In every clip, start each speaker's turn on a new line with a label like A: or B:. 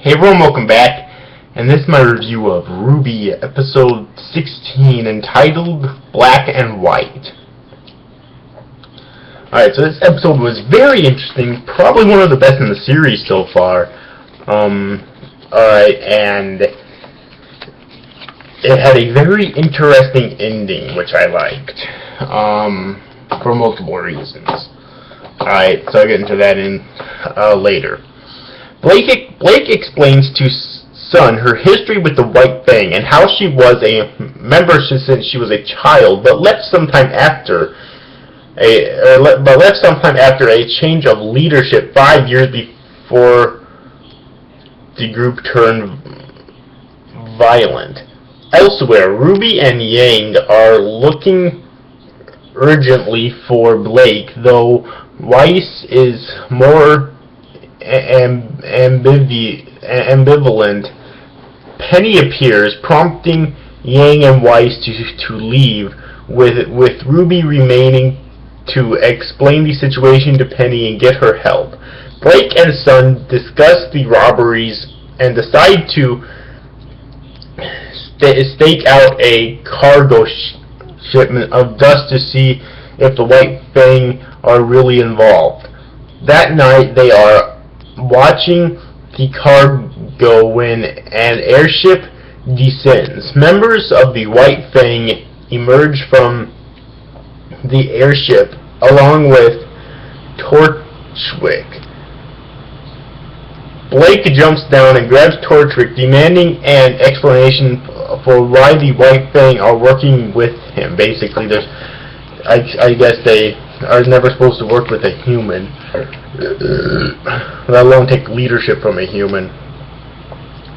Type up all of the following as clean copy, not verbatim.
A: Hey everyone, welcome back, and this is my review of RWBY episode 16 entitled Black and White. Alright, so this episode was very interesting, probably one of the best in the series so far. Alright, and it had a very interesting ending, which I liked, for multiple reasons. Alright, so I'll get into that later. Blake explains to Sun her history with the White Fang and how she was a member since she was a child, but left sometime after a change of leadership 5 years before the group turned violent. Elsewhere, RWBY and Yang are looking urgently for Blake, though Weiss is more ambivalent. Penny appears, prompting Yang and Weiss to leave, with RWBY remaining to explain the situation to Penny and get her help. Blake and Sun discuss the robberies and decide to stake out a cargo shipment of dust to see if the White Fang are really involved. That night they are watching the cargo when an airship descends. Members of the White Fang emerge from the airship along with Torchwick. Blake jumps down and grabs Torchwick, demanding an explanation for why the White Fang are working with him. Basically, I guess they are never supposed to work with a human, let alone take leadership from a human.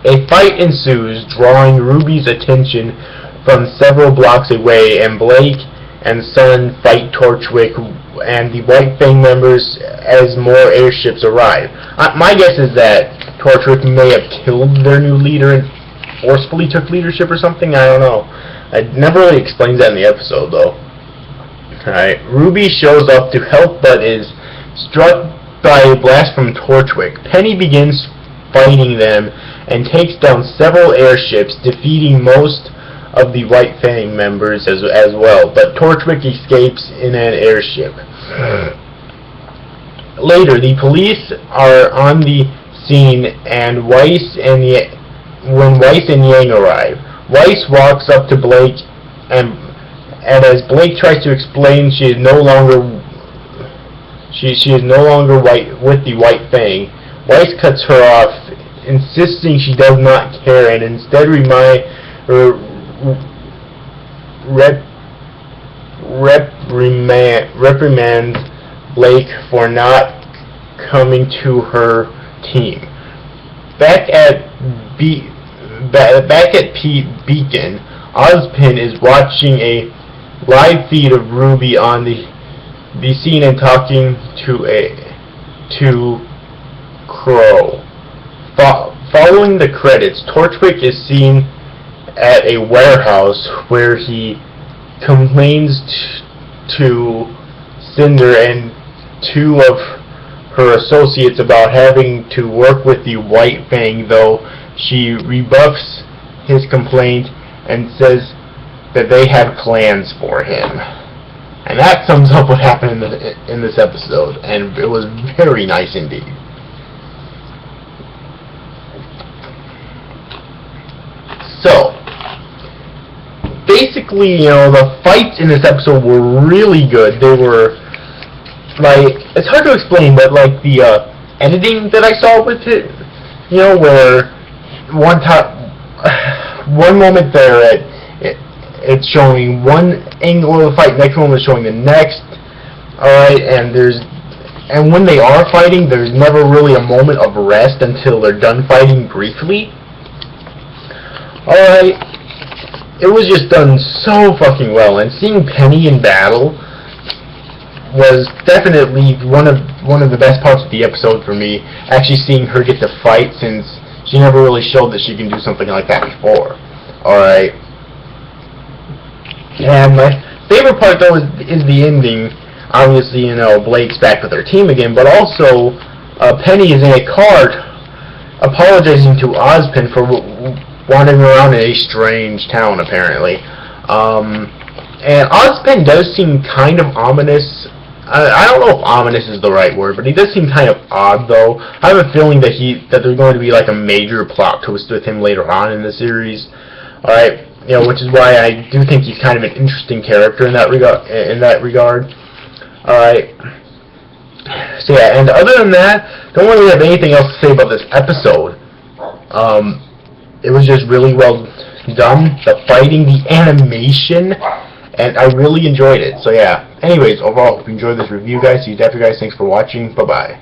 A: A fight ensues, drawing RWBY's attention from several blocks away, and Blake and Sun fight Torchwick and the White Fang members as more airships arrive. My guess is that Torchwick may have killed their new leader and forcefully took leadership or something. I don't know. It never really explains that in the episode, though. Alright, RWBY shows up to help but is struck by a blast from Torchwick. Penny begins fighting them and takes down several airships, defeating most of the White Fang members as well, but Torchwick escapes in an airship. Later, the police are on the scene and when Weiss and Yang arrive. Weiss walks up to Blake and as Blake tries to explain she is no longer with the White Fang, Weiss cuts her off, insisting she does not care, and instead reprimands Blake for not coming to her team. Back at Beacon, Ozpin is watching a live feed of RWBY on the scene and talking to Crow. Following the credits, Torchwick is seen at a warehouse where he complains to Cinder and two of her associates about having to work with the White Fang, though she rebuffs his complaint and says that they had plans for him. And that sums up what happened in this episode, and it was very nice indeed. So, basically, the fights in this episode were really good. They were, it's hard to explain, but the editing that I saw with it, where one moment there it's showing one angle of the fight, next one is showing the next. Alright, and when they are fighting, there's never really a moment of rest until they're done fighting briefly. Alright, it was just done so fucking well, and seeing Penny in battle was definitely one of the best parts of the episode for me. Actually seeing her get to fight, since she never really showed that she can do something like that before. Alright. And my favorite part, though, is the ending. Obviously, Blake's back with her team again, but also Penny is in a car apologizing to Ozpin for wandering around in a strange town, apparently. And Ozpin does seem kind of ominous. I don't know if ominous is the right word, but he does seem kind of odd, though. I have a feeling that there's going to be like a major plot twist with him later on in the series. All right, which is why I do think he's kind of an interesting character in that regard. All right. So yeah, and other than that, don't really have anything else to say about this episode. It was just really well done. The fighting, the animation, and I really enjoyed it. So yeah. Anyways, overall, if you enjoyed this review, guys, thanks for watching. Bye-bye.